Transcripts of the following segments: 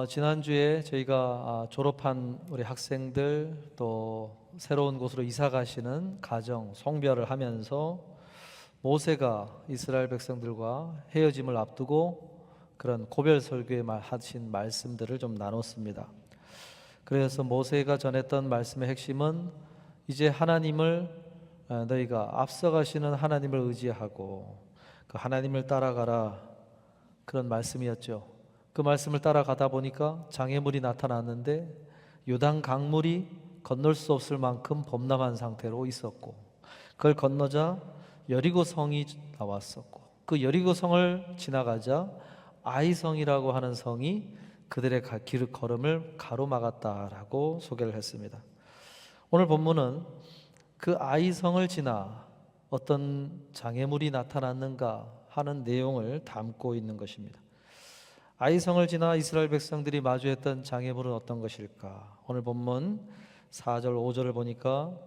지난주에 저희가 졸업한 우리 학생들 또 새로운 곳으로 이사 가시는 가정 송별을 하면서 모세가 이스라엘 백성들과 헤어짐을 앞두고 그런 고별 설교에 하신 말씀들을 좀 나눴습니다. 그래서 모세가 전했던 말씀의 핵심은 이제 하나님을 너희가 앞서가시는 하나님을 의지하고 그 하나님을 따라가라, 그런 말씀이었죠. 그 말씀을 따라가다 보니까 장애물이 나타났는데 요단 강물이 건널 수 없을 만큼 범람한 상태로 있었고, 그걸 건너자 여리고 성이 나왔었고, 그 여리고 성을 지나가자 아이성이라고 하는 성이 그들의 길 걸음을 가로막았다라고 소개를 했습니다. 오늘 본문은 그 아이성을 지나 어떤 장애물이 나타났는가 하는 내용을 담고 있는 것입니다. 아이성을 지나 이스라엘 백성들이 마주했던 장애물은 어떤 것일까? 오늘 본문 4절 5절을 보니까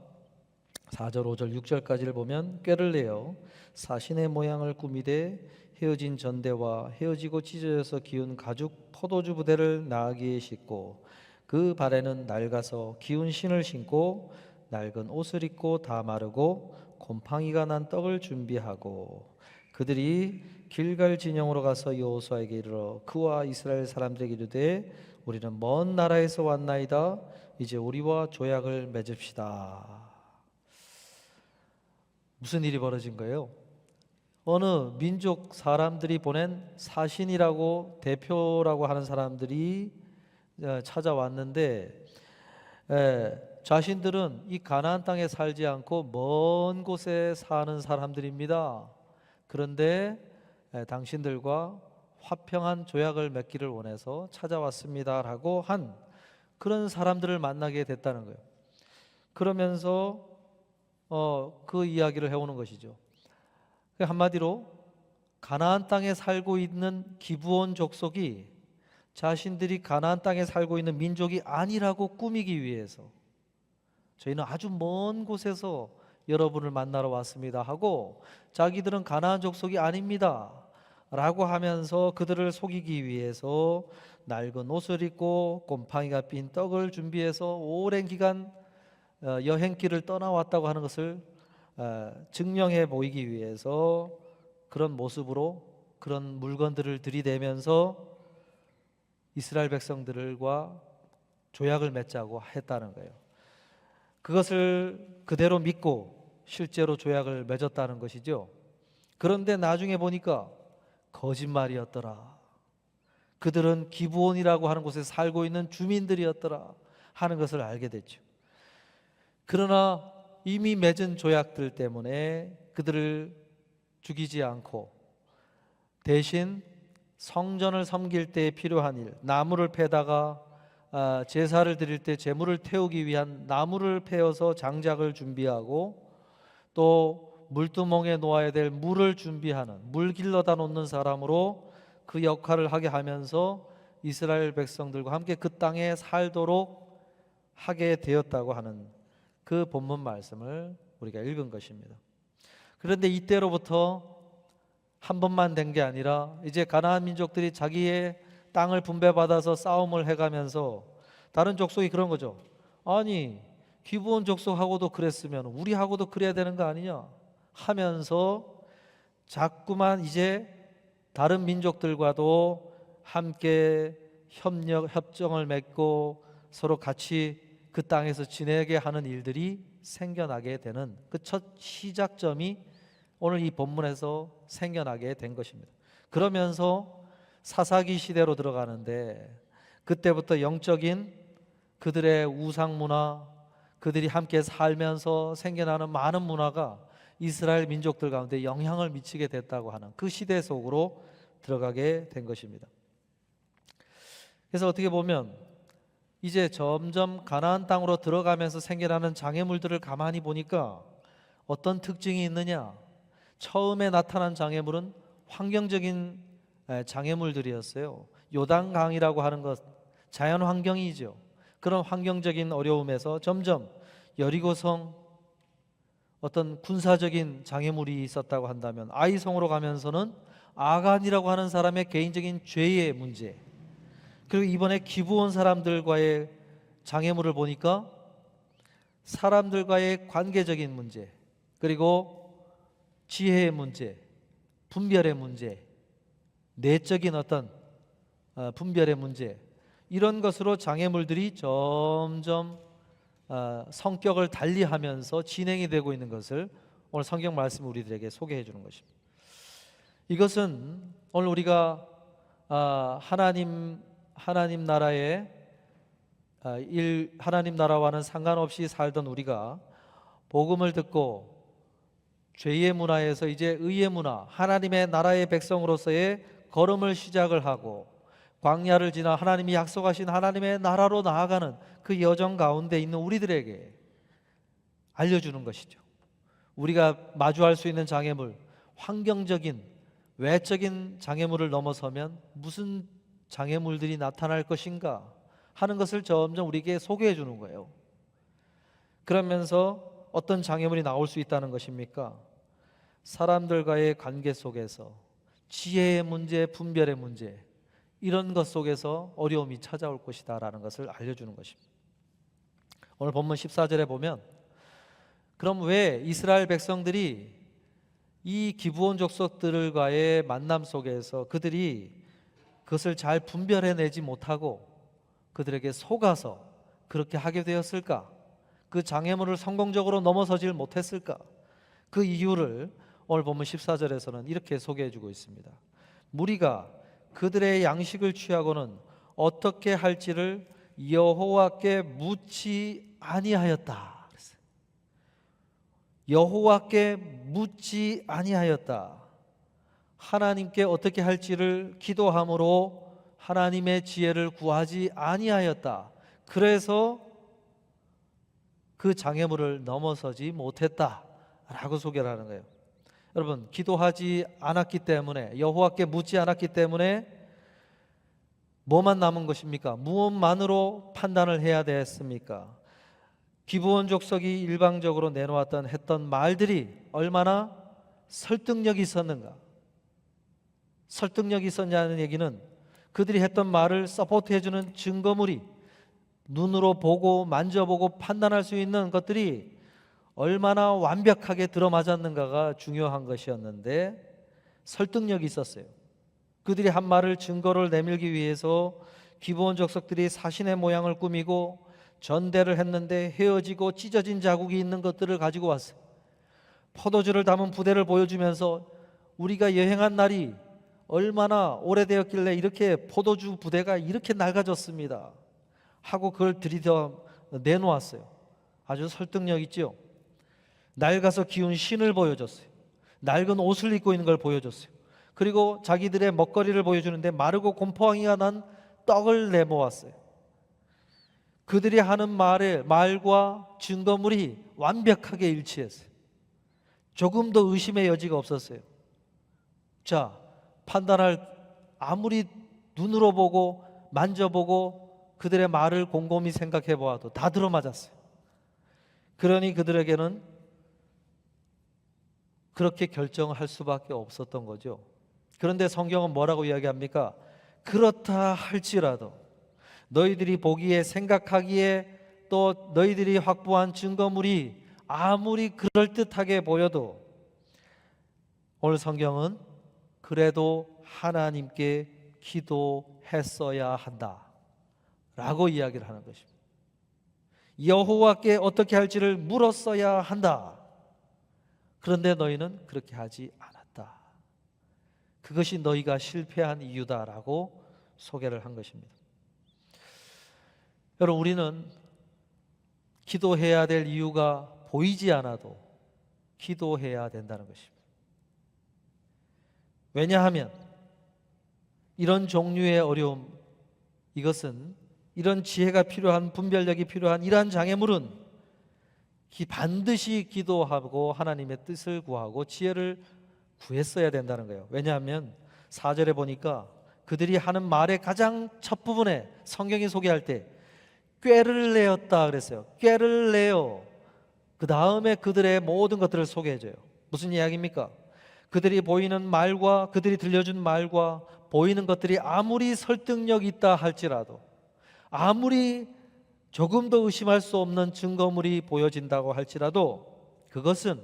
4절 5절 6절까지를 보면, 꾀를 내어 사신의 모양을 꾸미되 헤어진 전대와 헤어지고 찢어져서 기운 가죽 포도주 부대를 나귀에 싣고 그 발에는 낡아서 기운 신을 신고 낡은 옷을 입고 다 마르고 곰팡이가 난 떡을 준비하고, 그들이 길갈 진영으로 가서 여호수아에게 이르러 그와 이스라엘 사람들에게 이르되 우리는 먼 나라에서 왔나이다. 이제 우리와 조약을 맺읍시다. 무슨 일이 벌어진 거예요? 어느 민족 사람들이 보낸 사신이라고 대표라고 하는 사람들이 찾아왔는데, 자신들은 이 가나안 땅에 살지 않고 먼 곳에 사는 사람들입니다. 그런데 당신들과 화평한 조약을 맺기를 원해서 찾아왔습니다라고 한 그런 사람들을 만나게 됐다는 거예요. 그러면서 그 이야기를 해오는 것이죠. 한마디로 가나안 땅에 살고 있는 기브온 족속이 자신들이 가나안 땅에 살고 있는 민족이 아니라고 꾸미기 위해서 저희는 아주 먼 곳에서 여러분을 만나러 왔습니다 하고, 자기들은 가나안 족속이 아닙니다 라고 하면서 그들을 속이기 위해서 낡은 옷을 입고 곰팡이가 핀 떡을 준비해서 오랜 기간 여행길을 떠나왔다고 하는 것을 증명해 보이기 위해서 그런 모습으로 그런 물건들을 들이대면서 이스라엘 백성들과 조약을 맺자고 했다는 거예요. 그것을 그대로 믿고 실제로 조약을 맺었다는 것이죠. 그런데 나중에 보니까 거짓말이었더라. 그들은 기브온이라고 하는 곳에 살고 있는 주민들이었더라 하는 것을 알게 됐죠. 그러나 이미 맺은 조약들 때문에 그들을 죽이지 않고 대신 성전을 섬길 때 필요한 일, 나무를 패다가 제사를 드릴 때 제물을 태우기 위한 나무를 패어서 장작을 준비하고, 또 물두멍에 놓아야 될 물을 준비하는, 물 길러다 놓는 사람으로 그 역할을 하게 하면서 이스라엘 백성들과 함께 그 땅에 살도록 하게 되었다고 하는 그 본문 말씀을 우리가 읽은 것입니다. 그런데 이때로부터 한 번만 된 게 아니라 이제 가나안 민족들이 자기의 땅을 분배받아서 싸움을 해가면서 다른 족속이 그런 거죠. 아니, 기브온 족속하고도 그랬으면 우리하고도 그래야 되는 거 아니냐 하면서 자꾸만 이제 다른 민족들과도 함께 협정을 맺고 서로 같이 그 땅에서 지내게 하는 일들이 생겨나게 되는 그 첫 시작점이 오늘 이 본문에서 생겨나게 된 것입니다. 그러면서 사사기 시대로 들어가는데, 그때부터 영적인 그들의 우상 문화, 그들이 함께 살면서 생겨나는 많은 문화가 이스라엘 민족들 가운데 영향을 미치게 됐다고 하는 그 시대 속으로 들어가게 된 것입니다. 그래서 어떻게 보면 이제 점점 가나안 땅으로 들어가면서 생겨나는 장애물들을 가만히 보니까 어떤 특징이 있느냐? 처음에 나타난 장애물은 환경적인 장애물들이었어요. 요단강이라고 하는 것, 자연 환경이죠. 그런 환경적인 어려움에서 점점 여리고성, 어떤 군사적인 장애물이 있었다고 한다면, 아이성으로 가면서는 아간이라고 하는 사람의 개인적인 죄의 문제, 그리고 이번에 기부 온 사람들과의 장애물을 보니까 사람들과의 관계적인 문제, 그리고 지혜의 문제, 분별의 문제, 내적인 어떤 분별의 문제, 이런 것으로 장애물들이 점점 성격을 달리하면서 진행이 되고 있는 것을 오늘 성경 말씀을 우리들에게 소개해 주는 것입니다. 이것은 오늘 우리가 하나님 나라의 하나님 나라와는 상관없이 살던 우리가 복음을 듣고 죄의 문화에서 이제 의의 문화, 하나님의 나라의 백성으로서의 걸음을 시작을 하고 광야를 지나 하나님이 약속하신 하나님의 나라로 나아가는 그 여정 가운데 있는 우리들에게 알려주는 것이죠. 우리가 마주할 수 있는 장애물, 환경적인 외적인 장애물을 넘어서면 무슨 장애물들이 나타날 것인가 하는 것을 점점 우리에게 소개해 주는 거예요. 그러면서 어떤 장애물이 나올 수 있다는 것입니까? 사람들과의 관계 속에서 지혜의 문제, 분별의 문제, 이런 것 속에서 어려움이 찾아올 것이다 라는 것을 알려주는 것입니다. 오늘 본문 14절에 보면, 그럼 왜 이스라엘 백성들이 이 기브온 족속들과의 만남 속에서 그들이 그것을 잘 분별해내지 못하고 그들에게 속아서 그렇게 하게 되었을까? 그 장애물을 성공적으로 넘어서질 못했을까? 그 이유를 오늘 본문 14절에서는 이렇게 소개해주고 있습니다. 무리가 그들의 양식을 취하고는 어떻게 할지를 여호와께 묻지 아니하였다. 여호와께 묻지 아니하였다. 하나님께 어떻게 할지를 기도함으로 하나님의 지혜를 구하지 아니하였다. 그래서 그 장애물을 넘어서지 못했다라고 소개를 하는 거예요. 여러분, 기도하지 않았기 때문에, 여호와께 묻지 않았기 때문에 뭐만 남은 것입니까? 무엇만으로 판단을 해야 됐습니까? 기브온 족속이 일방적으로 내놓았던 했던 말들이 얼마나 설득력이 있었는가? 설득력이 있었냐는 얘기는 그들이 했던 말을 서포트해주는 증거물이, 눈으로 보고 만져보고 판단할 수 있는 것들이 얼마나 완벽하게 들어맞았는가가 중요한 것이었는데, 설득력이 있었어요. 그들이 한 말을 증거를 내밀기 위해서 기브온 족속들이 사신의 모양을 꾸미고 전대를 했는데 헤어지고 찢어진 자국이 있는 것들을 가지고 왔어요. 포도주를 담은 부대를 보여주면서 우리가 여행한 날이 얼마나 오래되었길래 이렇게 포도주 부대가 이렇게 낡아졌습니다 하고 그걸 들이켜 내놓았어요. 아주 설득력 있죠. 낡아서 기운 신을 보여줬어요. 낡은 옷을 입고 있는 걸 보여줬어요. 그리고 자기들의 먹거리를 보여주는데 마르고 곰팡이가 난 떡을 내모았어요. 그들이 하는 말과 증거물이 완벽하게 일치했어요. 조금 더 의심의 여지가 없었어요. 자, 판단할, 아무리 눈으로 보고 만져보고 그들의 말을 곰곰이 생각해 보아도 다 들어맞았어요. 그러니 그들에게는 그렇게 결정할 수밖에 없었던 거죠. 그런데 성경은 뭐라고 이야기합니까? 그렇다 할지라도, 너희들이 보기에, 생각하기에, 또 너희들이 확보한 증거물이 아무리 그럴듯하게 보여도 오늘 성경은 그래도 하나님께 기도했어야 한다 라고 이야기를 하는 것입니다. 여호와께 어떻게 할지를 물었어야 한다. 그런데 너희는 그렇게 하지 않았다. 그것이 너희가 실패한 이유다라고 소개를 한 것입니다. 여러분, 우리는 기도해야 될 이유가 보이지 않아도 기도해야 된다는 것입니다. 왜냐하면 이런 종류의 어려움, 이것은 이런 지혜가 필요한, 분별력이 필요한 이러한 장애물은 반드시 기도하고 하나님의 뜻을 구하고 지혜를 구했어야 된다는 거예요. 왜냐하면 4절에 보니까 그들이 하는 말의 가장 첫 부분에 성경이 소개할 때 꾀를 내었다 그랬어요. 꾀를 내어. 그 다음에 그들의 모든 것들을 소개해줘요. 무슨 이야기입니까? 그들이 보이는 말과 그들이 들려준 말과 보이는 것들이 아무리 설득력 있다 할지라도, 아무리 조금 더 의심할 수 없는 증거물이 보여진다고 할지라도 그것은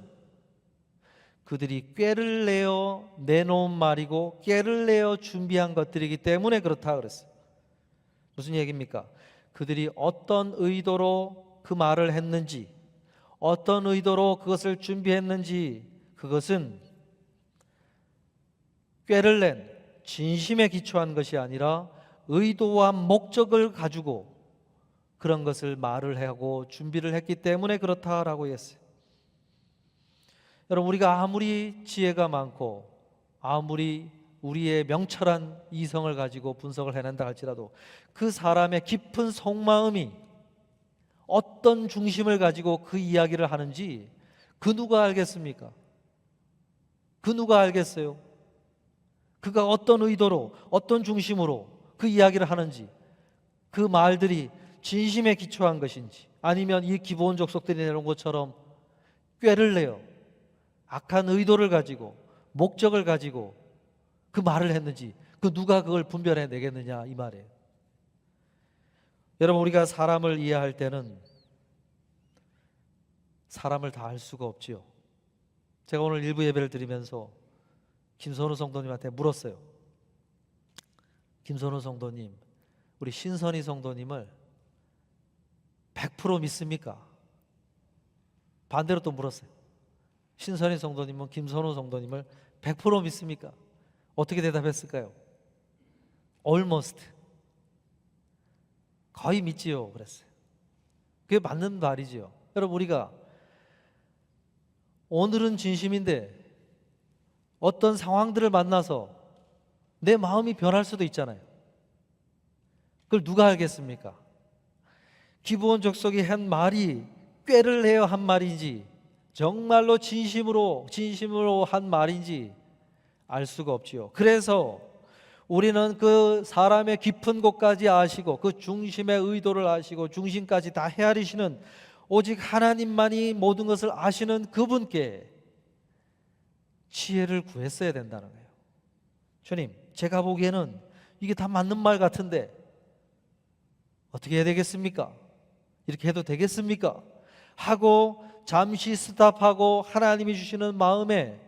그들이 꾀를 내어 내놓은 말이고 꾀를 내어 준비한 것들이기 때문에 그렇다 그랬어요. 무슨 얘기입니까? 그들이 어떤 의도로 그 말을 했는지, 어떤 의도로 그것을 준비했는지, 그것은 꾀를 낸 진심에 기초한 것이 아니라 의도와 목적을 가지고 그런 것을 말을 하고 준비를 했기 때문에 그렇다라고 했어요. 여러분, 우리가 아무리 지혜가 많고 아무리 우리의 명철한 이성을 가지고 분석을 해낸다 할지라도 그 사람의 깊은 속마음이 어떤 중심을 가지고 그 이야기를 하는지 그 누가 알겠습니까? 그 누가 알겠어요? 그가 어떤 의도로, 어떤 중심으로 그 이야기를 하는지, 그 말들이 진심에 기초한 것인지, 아니면 이 기브온 족속들이 내놓은 것처럼 꾀를 내어 악한 의도를 가지고 목적을 가지고 그 말을 했는지, 그 누가 그걸 분별해 내겠느냐 이 말이에요. 여러분, 우리가 사람을 이해할 때는 사람을 다 알 수가 없지요. 제가 오늘 일부 예배를 드리면서 김선우 성도님한테 물었어요. 김선우 성도님, 우리 신선희 성도님을 100% 믿습니까? 반대로 또 물었어요. 신선희 성도님은 김선우 성도님을 100% 믿습니까? 어떻게 대답했을까요? Almost. 거의 믿지요 그랬어요. 그게 맞는 말이지요. 여러분, 우리가 오늘은 진심인데 어떤 상황들을 만나서 내 마음이 변할 수도 있잖아요. 그걸 누가 알겠습니까? 기브온 족속이 한 말이 꾀를 내어 한 말인지 정말로 진심으로 한 말인지 알 수가 없지요. 그래서 우리는 그 사람의 깊은 곳까지 아시고 그 중심의 의도를 아시고 중심까지 다 헤아리시는 오직 하나님만이 모든 것을 아시는 그분께 지혜를 구했어야 된다는 거예요. 주님, 제가 보기에는 이게 다 맞는 말 같은데 어떻게 해야 되겠습니까? 이렇게 해도 되겠습니까? 하고 잠시 스탑하고 하나님이 주시는 마음에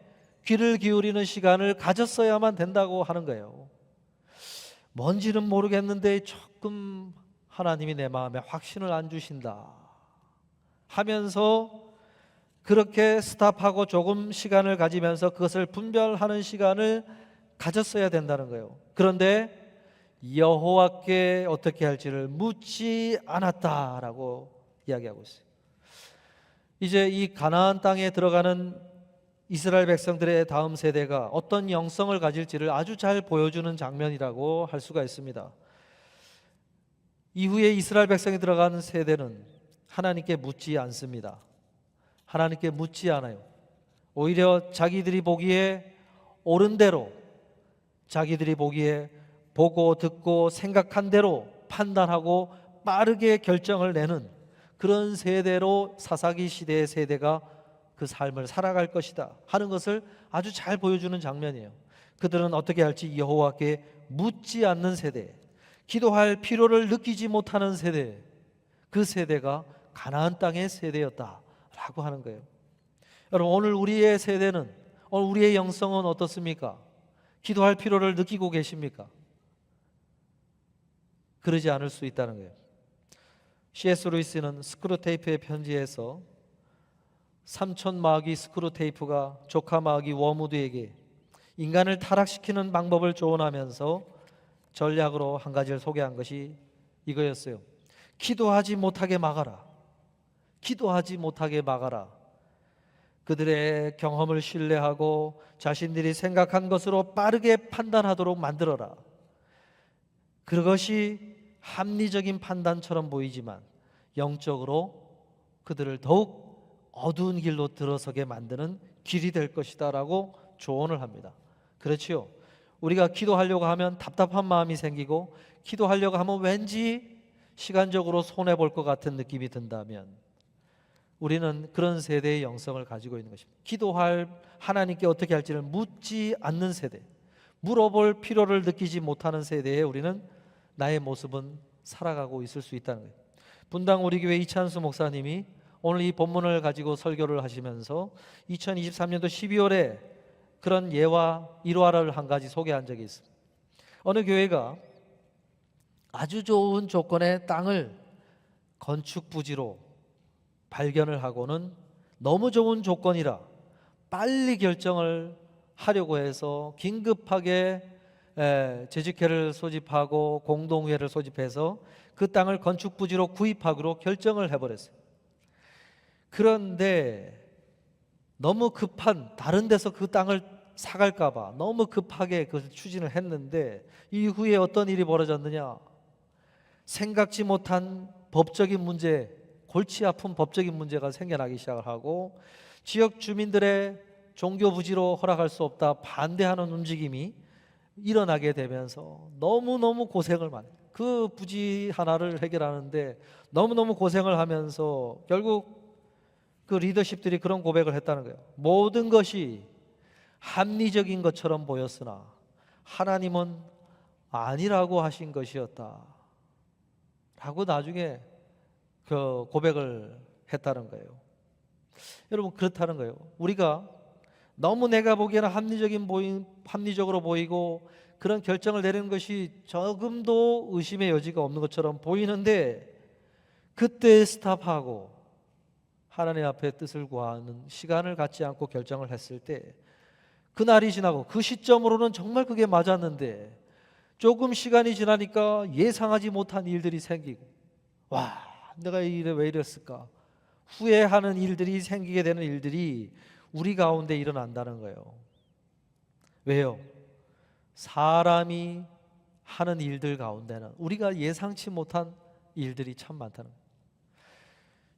귀를 기울이는 시간을 가졌어야만 된다고 하는 거예요. 뭔지는 모르겠는데 조금 하나님이 내 마음에 확신을 안 주신다 하면서 그렇게 스탑하고 조금 시간을 가지면서 그것을 분별하는 시간을 가졌어야 된다는 거예요. 그런데 여호와께 어떻게 할지를 묻지 않았다라고 이야기하고 있어요. 이제 이 가나안 땅에 들어가는 이스라엘 백성들의 다음 세대가 어떤 영성을 가질지를 아주 잘 보여주는 장면이라고 할 수가 있습니다. 이후에 이스라엘 백성이 들어가는 세대는 하나님께 묻지 않습니다. 하나님께 묻지 않아요. 오히려 자기들이 보기에 옳은 대로, 자기들이 보기에 보고 듣고 생각한 대로 판단하고 빠르게 결정을 내는 그런 세대로 사사기 시대의 세대가 그 삶을 살아갈 것이다 하는 것을 아주 잘 보여주는 장면이에요. 그들은 어떻게 할지 여호와께 묻지 않는 세대, 기도할 필요를 느끼지 못하는 세대, 그 세대가 가나안 땅의 세대였다라고 하는 거예요. 여러분, 오늘 우리의 세대는, 오늘 우리의 영성은 어떻습니까? 기도할 필요를 느끼고 계십니까? 그러지 않을 수 있다는 거예요. C.S. 루이스는 스크루테이프의 편지에서 삼촌 마귀 스크루테이프가 조카 마귀 워무드에게 인간을 타락시키는 방법을 조언하면서 전략으로 한 가지를 소개한 것이 이거였어요. 기도하지 못하게 막아라. 기도하지 못하게 막아라. 그들의 경험을 신뢰하고 자신들이 생각한 것으로 빠르게 판단하도록 만들어라. 그것이 합리적인 판단처럼 보이지만 영적으로 그들을 더욱 어두운 길로 들어서게 만드는 길이 될 것이다 라고 조언을 합니다. 그렇지요. 우리가 기도하려고 하면 답답한 마음이 생기고 기도하려고 하면 왠지 시간적으로 손해볼 것 같은 느낌이 든다면 우리는 그런 세대의 영성을 가지고 있는 것입니다. 기도할 하나님께 어떻게 할지를 묻지 않는 세대, 물어볼 필요를 느끼지 못하는 세대에 우리는 나의 모습은 살아가고 있을 수 있다는 거예요. 분당 우리 교회 이찬수 목사님이 오늘 이 본문을 가지고 설교를 하시면서 2023년도 12월에 그런 예와 일화를 한 가지 소개한 적이 있습니다. 어느 교회가 아주 좋은 조건의 땅을 건축 부지로 발견을 하고는 너무 좋은 조건이라 빨리 결정을 하려고 해서 긴급하게 재직회를 소집하고 공동회를 소집해서 그 땅을 건축 부지로 구입하기로 결정을 해버렸어요. 그런데 너무 급한, 다른 데서 그 땅을 사갈까 봐 너무 급하게 그것을 추진을 했는데 이후에 어떤 일이 벌어졌느냐, 생각지 못한 법적인 문제, 골치 아픈 법적인 문제가 생겨나기 시작을 하고 지역 주민들의 종교 부지로 허락할 수 없다 반대하는 움직임이 일어나게 되면서 너무너무 고생을 많이, 그 부지 하나를 해결하는데 너무너무 고생을 하면서 결국 그 리더십들이 그런 고백을 했다는 거예요. 모든 것이 합리적인 것처럼 보였으나 하나님은 아니라고 하신 것이었다 라고 나중에 그 고백을 했다는 거예요. 여러분, 그렇다는 거예요. 우리가 너무 내가 보기에는 합리적으로 보이고 그런 결정을 내리는 것이 조금도 의심의 여지가 없는 것처럼 보이는데 그때 스탑하고 하나님 앞에 뜻을 구하는 시간을 갖지 않고 결정을 했을 때 그날이 지나고 그 시점으로는 정말 그게 맞았는데 조금 시간이 지나니까 예상하지 못한 일들이 생기고, 와, 내가 이 일에 왜 이랬을까, 후회하는 일들이 생기게 되는 일들이 우리 가운데 일어난다는 거예요. 왜요? 사람이 하는 일들 가운데는 우리가 예상치 못한 일들이 참 많다는 거예요.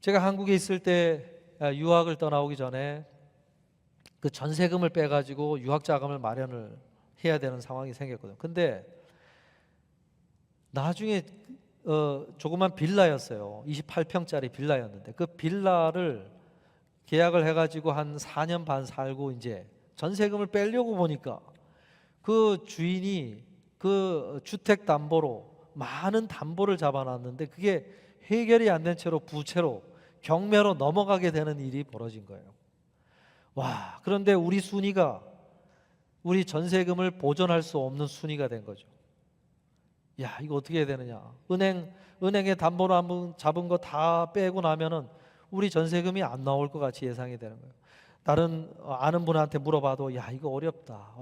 제가 한국에 있을 때 유학을 떠나오기 전에 그 전세금을 빼가지고 유학자금을 마련을 해야 되는 상황이 생겼거든요. 근데 나중에 조그만 빌라였어요. 28평짜리 빌라였는데 그 빌라를 계약을 해가지고 한 4년 반 살고 이제 전세금을 빼려고 보니까 그 주인이 그 주택 담보로 많은 담보를 잡아놨는데 그게 해결이 안 된 채로 부채로 경매로 넘어가게 되는 일이 벌어진 거예요. 와, 그런데 우리 순위가 우리 전세금을 보존할 수 없는 순위가 된 거죠. 야, 이거 어떻게 해야 되느냐. 은행에 담보로 한번 잡은 거 다 빼고 나면은 우리 전세금이 안 나올 것 같이 예상이 되는 거예요. 다른 아는 분한테 물어봐도 야, 이거 어렵다.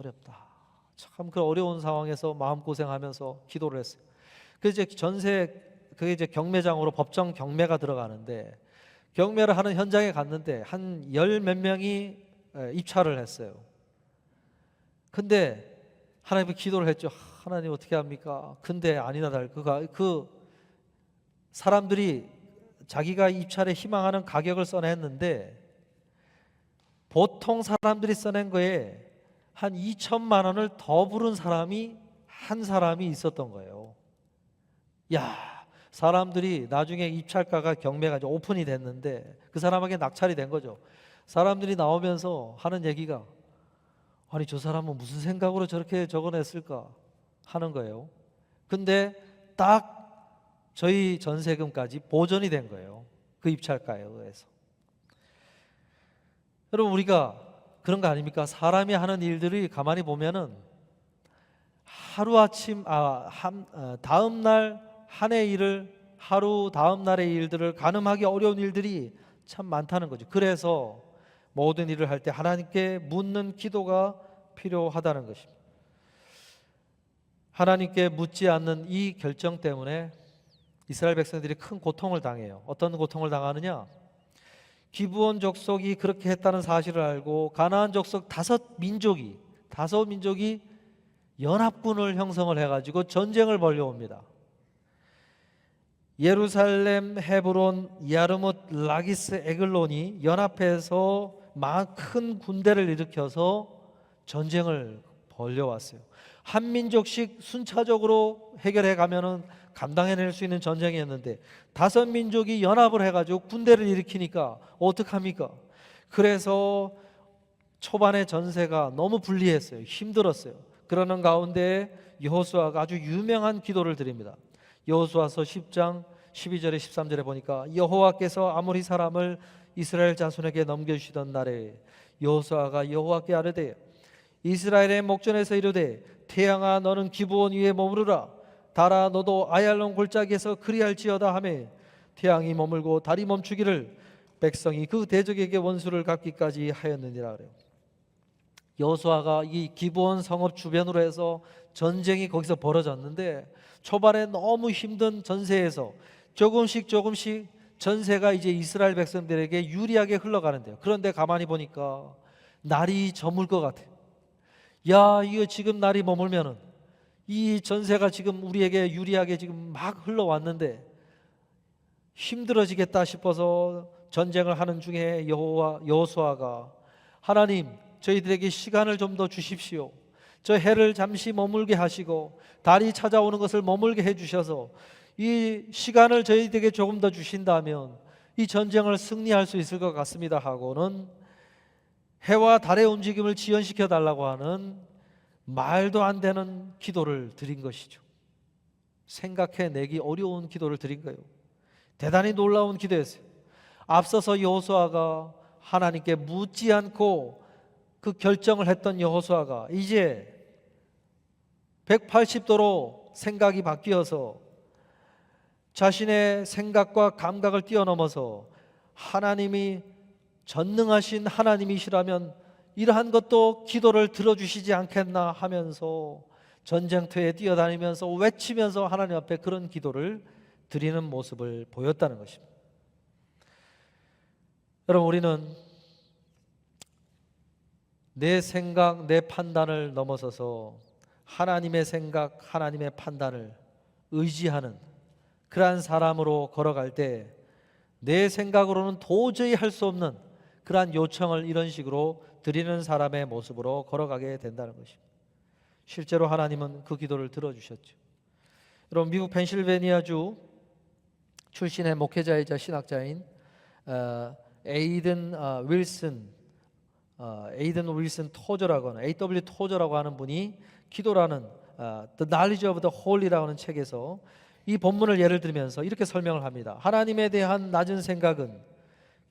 참 그 어려운 상황에서 마음고생하면서 기도를 했어요. 그래서 이제 그게 이제 경매장으로 법정 경매가 들어가는데 경매를 하는 현장에 갔는데 한 열 몇 명이 입찰을 했어요. 근데 하나님께 기도를 했죠. 하나님 어떻게 합니까? 근데 아니나 다를까 그 사람들이 자기가 입찰에 희망하는 가격을 써냈는데 보통 사람들이 써낸 거에 한 2천만 원을 더 부른 사람이 한 사람이 있었던 거예요. 야, 사람들이 나중에 입찰가가 경매가 이제 오픈이 됐는데 그 사람에게 낙찰이 된 거죠. 사람들이 나오면서 하는 얘기가 아니 저 사람은 무슨 생각으로 저렇게 적어냈을까 하는 거예요. 근데 딱 저희 전세금까지 보전이 된 거예요. 그 입찰가에 의해서. 여러분, 우리가 그런 거 아닙니까? 사람이 하는 일들이 가만히 보면은 하루아침 다음 날 한 해 일을 하루 다음 날의 일들을 가늠하기 어려운 일들이 참 많다는 거죠. 그래서 모든 일을 할 때 하나님께 묻는 기도가 필요하다는 것입니다. 하나님께 묻지 않는 이 결정 때문에 이스라엘 백성들이 큰 고통을 당해요. 어떤 고통을 당하느냐? 기브온 족속이 그렇게 했다는 사실을 알고 가나안 족속 다섯 민족이 연합군을 형성을 해가지고 전쟁을 벌여옵니다. 예루살렘, 헤브론, 야르뭇, 라기스, 에글론이 연합해서 큰 군대를 일으켜서 전쟁을 벌여왔어요. 한 민족씩 순차적으로 해결해 가면은 감당해낼 수 있는 전쟁이었는데 다섯 민족이 연합을 해가지고 군대를 일으키니까 어떡합니까? 그래서 초반에 전세가 너무 불리했어요. 힘들었어요. 그러는 가운데 여호수아가 아주 유명한 기도를 드립니다. 여호수아서 10장 12절에 13절에 보니까 여호와께서 아모리 사람을 이스라엘 자손에게 넘겨주시던 날에 여호수아가 여호와께 아뢰되 이스라엘의 목전에서 이르되 태양아 너는 기브온 위에 머무르라 달아 너도 아얄론 골짜기에서 그리할지어다 하매 태양이 머물고 달이 멈추기를 백성이 그 대적에게 원수를 갚기까지 하였느니라 그래요. 여호수아가 이 기브온 성읍 주변으로 해서 전쟁이 거기서 벌어졌는데 초반에 너무 힘든 전세에서 조금씩 전세가 이제 이스라엘 백성들에게 유리하게 흘러가는데요. 그런데 가만히 보니까 날이 저물 것 같아요. 야, 이거 지금 날이 머물면은 이 전세가 지금 우리에게 유리하게 지금 막 흘러왔는데 힘들어지겠다 싶어서 전쟁을 하는 중에 여호수아가 하나님 저희들에게 시간을 좀 더 주십시오. 저 해를 잠시 머물게 하시고 달이 찾아오는 것을 머물게 해주셔서 이 시간을 저희들에게 조금 더 주신다면 이 전쟁을 승리할 수 있을 것 같습니다 하고는 해와 달의 움직임을 지연시켜 달라고 하는 말도 안 되는 기도를 드린 것이죠. 생각해내기 어려운 기도를 드린 거예요. 대단히 놀라운 기도였어요. 앞서서 여호수아가 하나님께 묻지 않고 그 결정을 했던 여호수아가 이제 180도로 생각이 바뀌어서 자신의 생각과 감각을 뛰어넘어서 하나님이 전능하신 하나님이시라면 이러한 것도 기도를 들어주시지 않겠나 하면서 전쟁터에 뛰어다니면서 외치면서 하나님 앞에 그런 기도를 드리는 모습을 보였다는 것입니다. 여러분, 우리는 내 생각, 내 판단을 넘어서서 하나님의 생각, 하나님의 판단을 의지하는 그러한 사람으로 걸어갈 때 내 생각으로는 도저히 할 수 없는 그러한 요청을 이런 식으로 드리는 사람의 모습으로 걸어가게 된다는 것입니다. 실제로 하나님은 그 기도를 들어주셨죠. 여러분, 미국 펜실베니아주 출신의 목회자이자 신학자인 에이든 윌슨 토저라고 하는 A.W. 토저라고 하는 분이 기도라는 The Knowledge of the Holy라고 하는 책에서 이 본문을 예를 들면서 이렇게 설명을 합니다. 하나님에 대한 낮은 생각은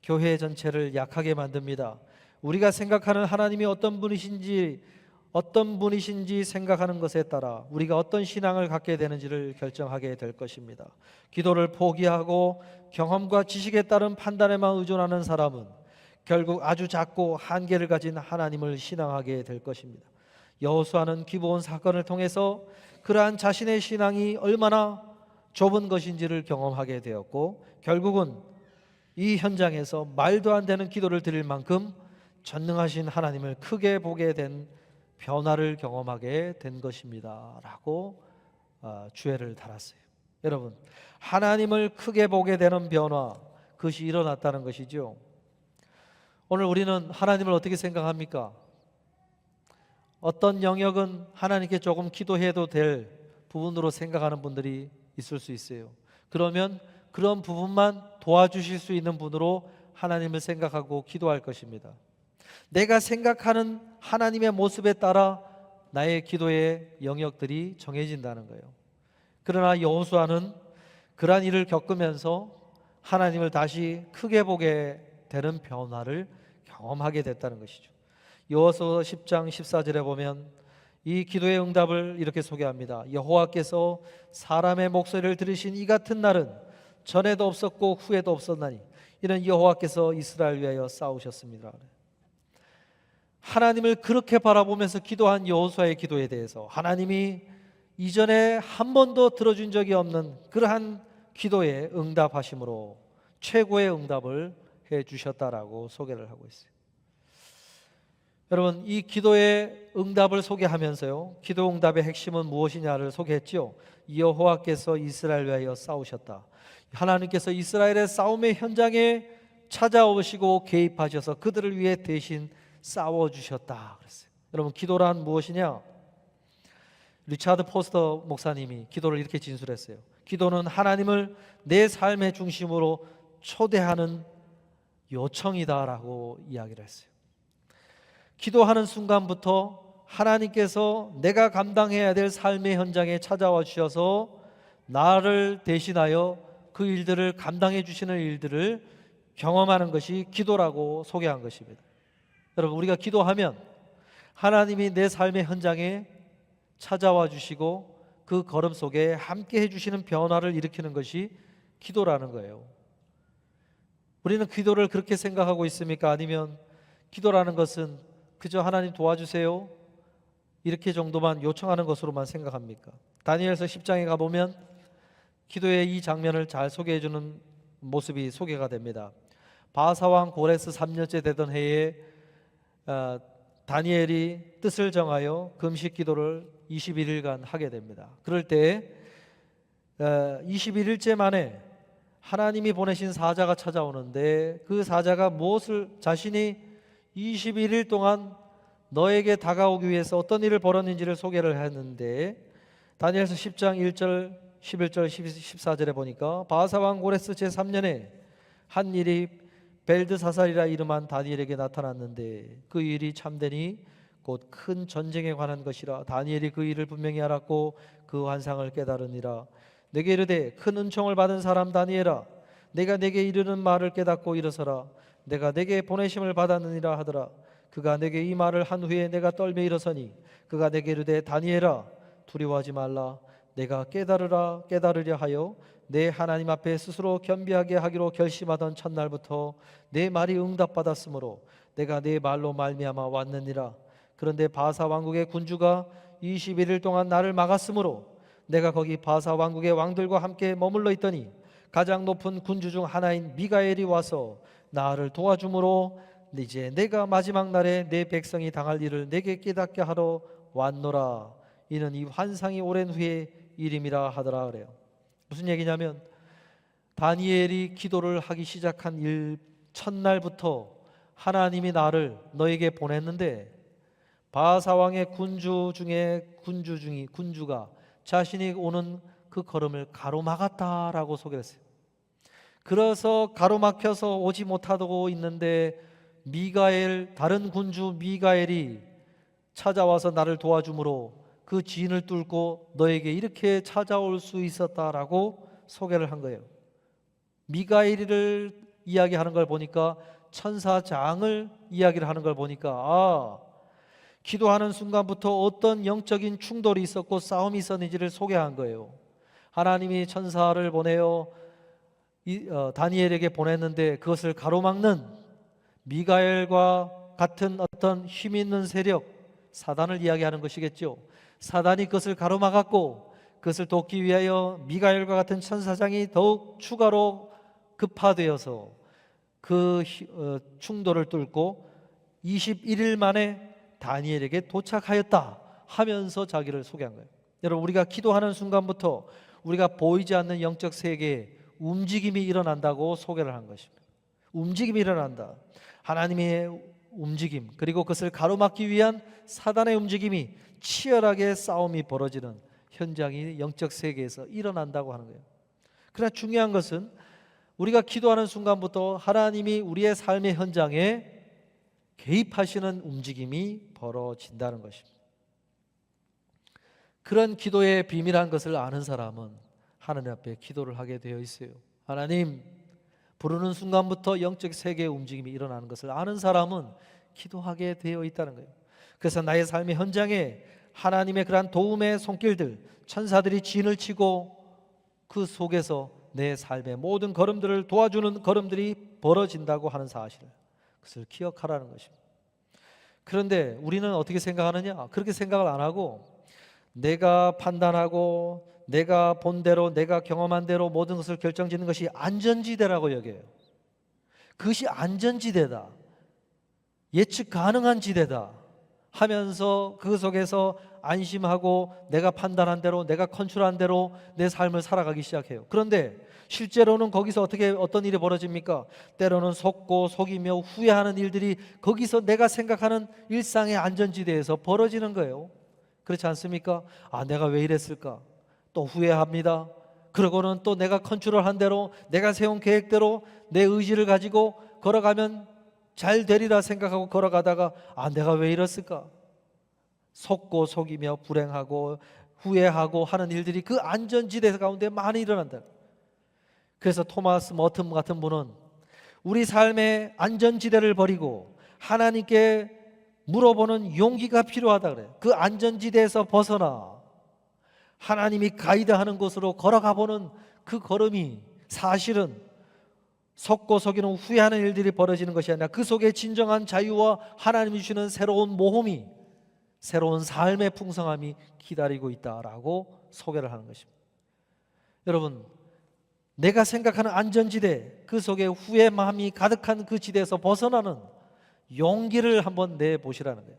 교회 전체를 약하게 만듭니다. 우리가 생각하는 하나님이 어떤 분이신지 생각하는 것에 따라 우리가 어떤 신앙을 갖게 되는지를 결정하게 될 것입니다. 기도를 포기하고 경험과 지식에 따른 판단에만 의존하는 사람은 결국 아주 작고 한계를 가진 하나님을 신앙하게 될 것입니다. 여호수아는 기브온 사건을 통해서 그러한 자신의 신앙이 얼마나 좁은 것인지를 경험하게 되었고 결국은 이 현장에서 말도 안 되는 기도를 드릴 만큼 전능하신 하나님을 크게 보게 된 변화를 경험하게 된 것입니다 라고 주애를 달았어요. 여러분, 하나님을 크게 보게 되는 변화, 그것이 일어났다는 것이죠. 오늘 우리는 하나님을 어떻게 생각합니까? 어떤 영역은 하나님께 조금 기도해도 될 부분으로 생각하는 분들이 있을 수 있어요. 그러면 그런 부분만 도와주실 수 있는 분으로 하나님을 생각하고 기도할 것입니다. 내가 생각하는 하나님의 모습에 따라 나의 기도의 영역들이 정해진다는 거예요. 그러나 여호수아는 그러한 일을 겪으면서 하나님을 다시 크게 보게 되는 변화를 경험하게 됐다는 것이죠. 여호수아 10장 14절에 보면 이 기도의 응답을 이렇게 소개합니다. 여호와께서 사람의 목소리를 들으신 이 같은 날은 전에도 없었고 후에도 없었나니 이는 여호와께서 이스라엘 위하여 싸우셨습니다. 하나님을 그렇게 바라보면서 기도한 여호수아의 기도에 대해서 하나님이 이전에 한 번도 들어준 적이 없는 그러한 기도에 응답하심으로 최고의 응답을 해 주셨다라고 소개를 하고 있어요. 여러분, 이 기도의 응답을 소개하면서요, 기도 응답의 핵심은 무엇이냐를 소개했죠. 여호와께서 이스라엘 위하여 싸우셨다. 하나님께서 이스라엘의 싸움의 현장에 찾아오시고 개입하셔서 그들을 위해 대신 싸워주셨다 그랬어요. 여러분, 기도란 무엇이냐? 리차드 포스터 목사님이 기도를 이렇게 진술했어요. 기도는 하나님을 내 삶의 중심으로 초대하는 요청이다라고 이야기를 했어요. 기도하는 순간부터 하나님께서 내가 감당해야 될 삶의 현장에 찾아와 주셔서 나를 대신하여 그 일들을 감당해 주시는 일들을 경험하는 것이 기도라고 소개한 것입니다. 여러분, 우리가 기도하면 하나님이 내 삶의 현장에 찾아와 주시고 그 걸음 속에 함께 해주시는 변화를 일으키는 것이 기도라는 거예요. 우리는 기도를 그렇게 생각하고 있습니까? 아니면 기도라는 것은 그저 하나님 도와주세요 이렇게 정도만 요청하는 것으로만 생각합니까? 다니엘서 10장에 가보면 기도의 이 장면을 잘 소개해주는 모습이 소개가 됩니다. 바사왕 고레스 3년째 되던 해에 다니엘이 뜻을 정하여 금식 기도를 21일간 하게 됩니다. 그럴 때 21일째 만에 하나님이 보내신 사자가 찾아오는데 그 사자가 무엇을 자신이 21일 동안 너에게 다가오기 위해서 어떤 일을 벌였는지를 소개를 했는데 다니엘서 10장 1절 11절 14절에 보니까 바사왕 고레스 제3년에 한 일이 벨드사살이라 이름한 다니엘에게 나타났는데 그 일이 참되니 곧 큰 전쟁에 관한 것이라 다니엘이 그 일을 분명히 알았고 그 환상을 깨달으니라. 내게 이르되 큰 은총을 받은 사람 다니엘아 내가 내게 이르는 말을 깨닫고 일어서라. 내가 내게 보내심을 받았느니라 하더라. 그가 내게 이 말을 한 후에 내가 떨며 일어서니 그가 내게 이르되 다니엘아 두려워하지 말라. 내가 깨달으려 하여 내 하나님 앞에 스스로 겸비하게 하기로 결심하던 첫날부터 내 말이 응답받았으므로 내가 내 말로 말미암아 왔느니라. 그런데 바사 왕국의 군주가 21일 동안 나를 막았으므로 내가 거기 바사 왕국의 왕들과 함께 머물러 있더니 가장 높은 군주 중 하나인 미가엘이 와서 나를 도와주므로 이제 내가 마지막 날에 내 백성이 당할 일을 내게 깨닫게 하러 왔노라. 이는 이 환상이 오랜 후에 일임이라 하더라. 그래요. 무슨 얘기냐면 다니엘이 기도를 하기 시작한 일 첫날부터 하나님이 나를 너에게 보냈는데 바사왕의 군주가 자신이 오는 그 걸음을 가로막았다라고 소개를 했어요. 그래서 가로막혀서 오지 못하고 있는데 다른 군주 미가엘이 찾아와서 나를 도와주므로 그 진을 뚫고 너에게 이렇게 찾아올 수 있었다라고 소개를 한 거예요. 미가엘을 이야기하는 걸 보니까 천사장을 이야기를 하는 걸 보니까 기도하는 순간부터 어떤 영적인 충돌이 있었고 싸움이 있었는지를 소개한 거예요. 하나님이 천사를 보내어 다니엘에게 보냈는데 그것을 가로막는 미가엘과 같은 어떤 힘 있는 세력, 사단을 이야기하는 것이겠죠. 사단이 그것을 가로막았고 그것을 돕기 위하여 미가엘과 같은 천사장이 더욱 추가로 급파되어서 그 충돌을 뚫고 21일 만에 다니엘에게 도착하였다 하면서 자기를 소개한 거예요. 여러분, 우리가 기도하는 순간부터 우리가 보이지 않는 영적 세계에 움직임이 일어난다고 소개를 한 것입니다. 움직임이 일어난다. 하나님의 움직임, 그리고 그것을 가로막기 위한 사단의 움직임이 치열하게 싸움이 벌어지는 현장이 영적 세계에서 일어난다고 하는 거예요. 그러나 중요한 것은 우리가 기도하는 순간부터 하나님이 우리의 삶의 현장에 개입하시는 움직임이 벌어진다는 것입니다. 그런 기도의 비밀한 것을 아는 사람은 하나님 앞에 기도를 하게 되어 있어요. 하나님 부르는 순간부터 영적 세계의 움직임이 일어나는 것을 아는 사람은 기도하게 되어 있다는 거예요. 그래서 나의 삶의 현장에 하나님의 그러한 도움의 손길들, 천사들이 진을 치고 그 속에서 내 삶의 모든 걸음들을 도와주는 걸음들이 벌어진다고 하는 사실을, 그것을 기억하라는 것입니다. 그런데 우리는 어떻게 생각하느냐? 그렇게 생각을 안 하고 내가 판단하고 내가 본 대로, 내가 경험한 대로 모든 것을 결정짓는 것이 안전지대라고 여겨요. 그것이 안전지대다, 예측 가능한 지대다 하면서 그 속에서 안심하고 내가 판단한 대로, 내가 컨트롤한 대로 내 삶을 살아가기 시작해요. 그런데 실제로는 거기서 어떤 일이 벌어집니까? 때로는 속고 속이며 후회하는 일들이 거기서 내가 생각하는 일상의 안전지대에서 벌어지는 거예요. 그렇지 않습니까? 내가 왜 이랬을까? 또 후회합니다. 그러고는 또 내가 컨트롤한 대로, 내가 세운 계획대로 내 의지를 가지고 걸어가면 잘 되리라 생각하고 걸어가다가 내가 왜 이랬을까? 속고 속이며 불행하고 후회하고 하는 일들이 그 안전지대 가운데 많이 일어난다. 그래서 토마스 머튼 같은 분은 우리 삶의 안전지대를 버리고 하나님께 물어보는 용기가 필요하다 그래요. 그 안전지대에서 벗어나 하나님이 가이드하는 곳으로 걸어가 보는 그 걸음이 사실은 속고 속이는 후회하는 일들이 벌어지는 것이 아니라 그 속에 진정한 자유와 하나님이 주시는 새로운 모험이, 새로운 삶의 풍성함이 기다리고 있다라고 소개를 하는 것입니다. 여러분, 내가 생각하는 안전지대, 그 속에 후회 마음이 가득한 그 지대에서 벗어나는 용기를 한번 내보시라는 거예요.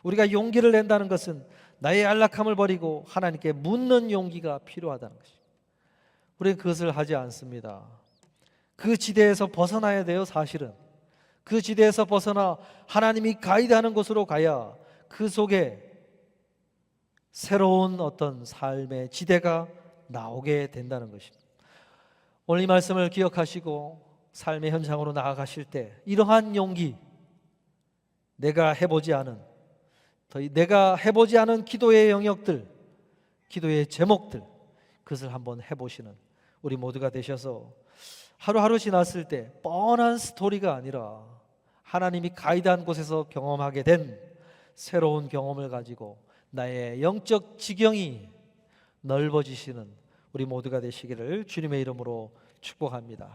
우리가 용기를 낸다는 것은 나의 안락함을 버리고 하나님께 묻는 용기가 필요하다는 것입니다. 우리는 그것을 하지 않습니다. 그 지대에서 벗어나야 돼요. 사실은 그 지대에서 벗어나 하나님이 가이드하는 곳으로 가야 그 속에 새로운 어떤 삶의 지대가 나오게 된다는 것입니다. 오늘 이 말씀을 기억하시고 삶의 현장으로 나아가실 때 이러한 용기, 내가 해보지 않은 기도의 영역들, 기도의 제목들, 그것을 한번 해보시는 우리 모두가 되셔서 하루하루 지났을 때 뻔한 스토리가 아니라 하나님이 가이드한 곳에서 경험하게 된 새로운 경험을 가지고 나의 영적 지경이 넓어지시는 우리 모두가 되시기를 주님의 이름으로 축복합니다.